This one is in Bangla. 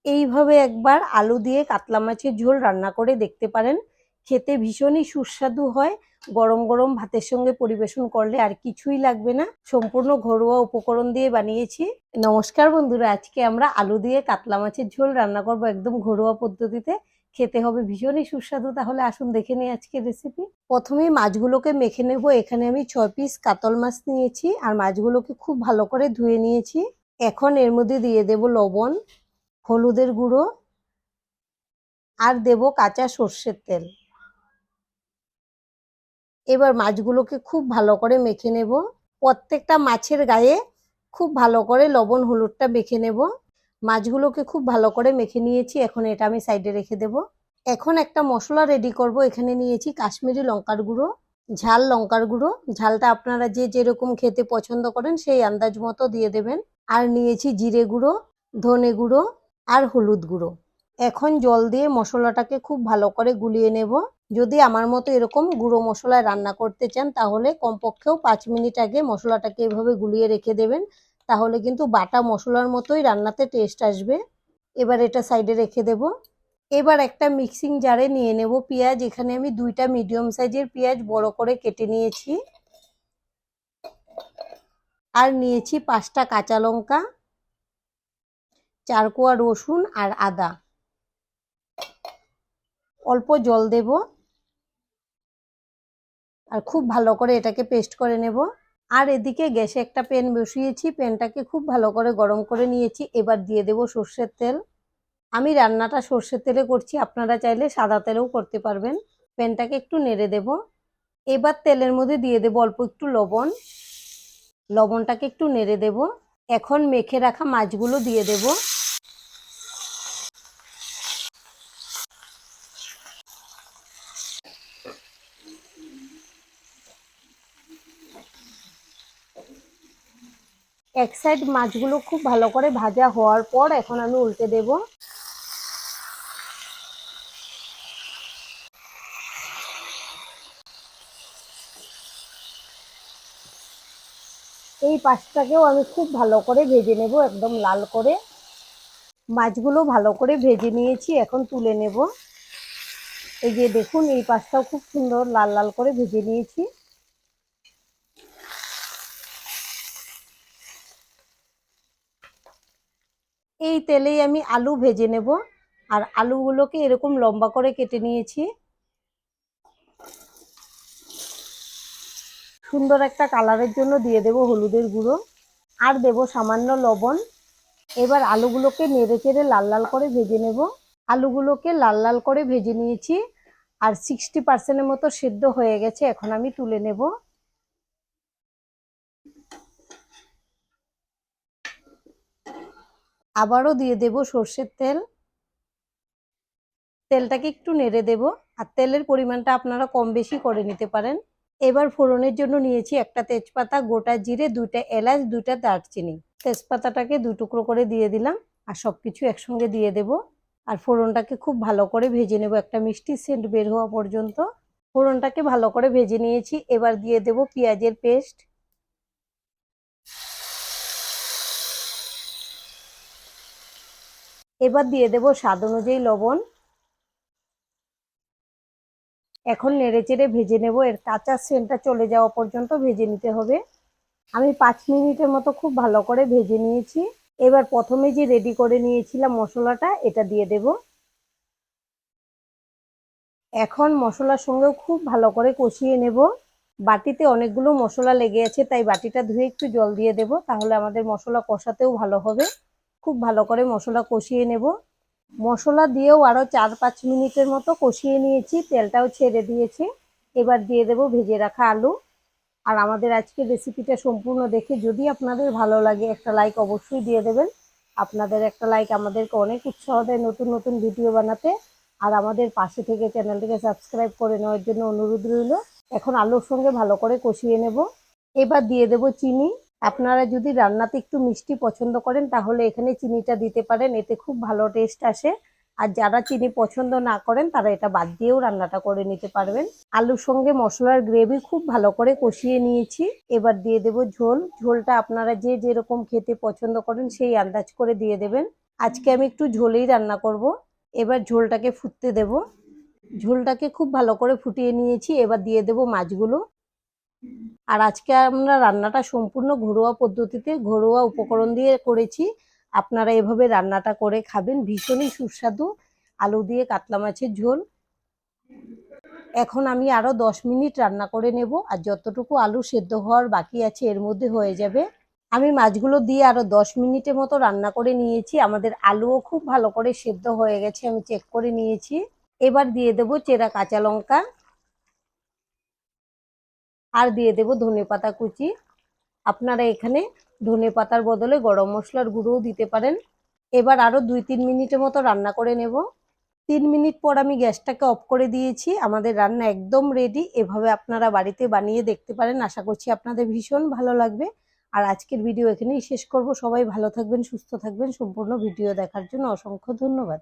এইভাবে একবার আলু দিয়ে কাতলা মাছের ঝোল রান্না করে দেখতে পারেন, খেতে ভীষণই সুস্বাদু হয়। গরম গরম ভাতের সঙ্গে পরিবেশন করলে আর কিছুই লাগবে না। সম্পূর্ণ ঘরোয়া উপকরণ দিয়ে বানিয়েছি। নমস্কার বন্ধুরা, আজকে আমরা আলু দিয়ে কাতলা মাছের ঝোল রান্না করব একদম ঘরোয়া পদ্ধতিতে। খেতে হবে ভীষণই সুস্বাদু। তাহলে আসুন দেখে নিই আজকের রেসিপি। প্রথমেই মাছগুলোকে মেখে নেব। এখানে আমি 6 পিস কাতল মাছ নিয়েছি আর মাছগুলোকে খুব ভালো করে ধুয়ে নিয়েছি। এখন এর মধ্যে দিয়ে দেব লবণ, হলুদের গুঁড়ো আর দেব কাঁচা সর্ষের তেল। এবার মাছগুলোকে খুব ভালো করে মেখে নেব। প্রত্যেকটা মাছের গায়ে খুব ভালো করে লবণ হলুদটা মেখে নেব। মাছগুলোকে খুব ভালো করে মেখে নিয়েছি, এখন এটা আমি সাইডে রেখে দেব। এখন একটা মশলা রেডি করব। এখানে নিয়েছি কাশ্মীরি লঙ্কার গুঁড়ো, ঝাল লঙ্কার গুঁড়ো। ঝালটা আপনারা যে যেরকম খেতে পছন্দ করেন সেই আন্দাজ মতো দিয়ে দেবেন। আর নিয়েছি জিরে গুঁড়ো, ধনে গুঁড়ো আর হলুদ গুঁড়ো। এখন জল দিয়ে মশলাটাকে খুব ভালো করে গুলিয়ে নেব। যদি আমার মতো এরকম গুঁড়ো মশলায় রান্না করতে চান তাহলে কমপক্ষেও 5 মিনিট আগে মশলাটাকে এভাবে গুলিয়ে রেখে দেবেন, তাহলে কিন্তু বাটা মশলার মতোই রান্নাতে টেস্ট আসবে। এবার এটা সাইডে রেখে দেব। এবার একটা মিক্সিং জারে নিয়ে নেব পেঁয়াজ। এখানে আমি 2টা মিডিয়াম সাইজের পেঁয়াজ বড় করে কেটে নিয়েছি। আর নিয়েছি 5টা কাঁচা লঙ্কা, 4 কোয়া রসুন আর আদা। অল্প জল দেব আর খুব ভালো করে এটাকে পেস্ট করে নেব। আর এদিকে গ্যাসে একটা প্যান বসিয়েছি, প্যানটাকে খুব ভালো করে গরম করে নিয়েছি। এবার দিয়ে দেব সর্ষের তেল। আমি রান্নাটা সর্ষের তেলে করছি, আপনারা চাইলে সাদা তেলেও করতে পারবেন। প্যানটাকে একটু নেড়ে দেব। এবার তেলের মধ্যে দিয়ে দেব অল্প একটু লবণ। লবণটাকে একটু নেড়ে দেব। এখন মেখে রাখা মাছগুলো দিয়ে দেব। এক সাইড মাছগুলো খুব ভালো করে ভাজা হওয়ার পর এখন আমি উল্টে দেব। এই পাশটাকেও আমি খুব ভালো করে ভেজে নেব, একদম লাল করে। মাছগুলো ভালো করে ভেজে নিয়েছি, এখন তুলে নেব। এই যে দেখুন, এই পাশটাও খুব সুন্দর লাল লাল করে ভেজে নিয়েছি। এই তেলেই আমি আলু ভেজে নেব। আর আলুগুলোকে এরকম লম্বা করে কেটে নিয়েছি। সুন্দর একটা কালারের জন্য দিয়ে দেব হলুদের গুঁড়ো আর দেব সামান্য লবণ। এবার আলুগুলোকে নেড়ে চেড়ে লাল লাল করে ভেজে নেব। আলুগুলোকে লাল লাল করে ভেজে নিয়েছি আর 60% মতো সেদ্ধ হয়ে গেছে, এখন আমি তুলে নেব। আবারও দিয়ে দেব সর্ষের তেল। তেলটাকে একটু নেড়ে দেব আর তেলের পরিমাণটা আপনারা কম বেশি করে নিতে পারেন। এবার ফোড়নের জন্য নিয়েছি একটা তেজপাতা, গোটা জিরে, 2টা এলাচ, 2টা দারচিনি। তেজপাতাটাকে 2 টুকরো করে দিয়ে দিলাম আর সবকিছু একসঙ্গে দিয়ে দেব। আর ফোড়নটাকে খুব ভালো করে ভেজে নেব একটা মিষ্টি সেন্ট বের হওয়া পর্যন্ত। ফোড়নটাকে ভালো করে ভেজে নিয়েছি। এবার দিয়ে দেব পেঁয়াজের পেস্ট। এবার দিয়ে দেব স্বাদ অনুযায়ী লবণ। এখন নেড়েচেড়ে ভেজে নেব, এর কাঁচা সেন্টটা চলে যাওয়া পর্যন্ত ভেজে নিতে হবে। আমি 5 মিনিটের মতো খুব ভালো করে ভেজে নিয়েছি। এবার প্রথমে যে রেডি করে নিয়েছিলাম মশলাটা, এটা দিয়ে দেব। এখন মশলার সঙ্গেও খুব ভালো করে কষিয়ে নেব। বাটিতে অনেকগুলো মশলা লেগে আছে, তাই বাটিটা ধুয়ে একটু জল দিয়ে দেব, তাহলে আমাদের মশলা কষাতেও ভালো হবে। খুব ভালো করে মশলা কষিয়ে নেব। মশলা দিয়েও আরও 4-5 মিনিটের মতো কষিয়ে নিয়েছি, তেলটাও ছেড়ে দিয়েছে। এবার দিয়ে দেব ভেজে রাখা আলু। আর আমাদের আজকের রেসিপিটা সম্পূর্ণ দেখে যদি আপনাদের ভালো লাগে একটা লাইক অবশ্যই দিয়ে দেবেন। আপনাদের একটা লাইক আমাদেরকে অনেক উৎসাহ দেয় নতুন নতুন ভিডিও বানাতে। আর আমাদের পাশে থেকে চ্যানেলটিকে সাবস্ক্রাইব করে নেওয়ার জন্য অনুরোধ রইল। এখন আলুর সঙ্গে ভালো করে কষিয়ে নেব। এবার দিয়ে দেব চিনি। আপনারা যদি রান্নাতে একটু মিষ্টি পছন্দ করেন তাহলে এখানে চিনিটা দিতে পারেন, এতে খুব ভালো টেস্ট আসে। আর যারা চিনি পছন্দ না করেন তারা এটা বাদ দিয়েও রান্নাটা করে নিতে পারবেন। আলুর সঙ্গে মশলার গ্রেভি খুব ভালো করে কষিয়ে নিয়েছি। এবার দিয়ে দেব ঝোল। ঝোলটা আপনারা যে যেরকম খেতে পছন্দ করেন সেই আন্দাজ করে দিয়ে দেবেন। আজকে আমি একটু ঝোলেই রান্না করব। এবার ঝোলটাকে ফুটতে দেব। ঝোলটাকে খুব ভালো করে ফুটিয়ে নিয়েছি, এবার দিয়ে দেব মাছগুলো। আর আজকে আমরা রান্নাটা সম্পূর্ণ ঘরোয়া পদ্ধতিতে ঘরোয়া উপকরণ দিয়ে করেছি। আপনারা এভাবে রান্নাটা করে খাবেন, ভীষণই সুস্বাদু আলু দিয়ে কাতলা মাছের ঝোল। এখন আমি আরো 10 মিনিট রান্না করে নেব, আর যতটুকু আলু সেদ্ধ হওয়ার বাকি আছে এর মধ্যে হয়ে যাবে। আমি মাছগুলো দিয়ে আরো 10 মিনিটের মতো রান্না করে নিয়েছি। আমাদের আলুও খুব ভালো করে সেদ্ধ হয়ে গেছে, আমি চেক করে নিয়েছি। এবার দিয়ে দেব চেরা কাঁচা লঙ্কা, আর দিয়ে দেব ধনেপাতা কুচি। আপনারা এখানে ধনেপাতার বদলে গরম মশলার গুঁড়োও দিতে পারেন। এবার আরো 2-3 মিনিটের মতো রান্না করে নেব। 3 মিনিট পর আমি গ্যাসটাকে অফ করে দিয়েছি। আমাদের রান্না একদম রেডি। এভাবে আপনারা বাড়িতে বানিয়ে দেখতে পারেন, আশা করছি আপনাদের ভীষণ ভালো লাগবে। আর আজকের ভিডিও এখানেই শেষ করব। সবাই ভালো থাকবেন, সুস্থ থাকবেন। সম্পূর্ণ ভিডিও দেখার জন্য অসংখ্য ধন্যবাদ।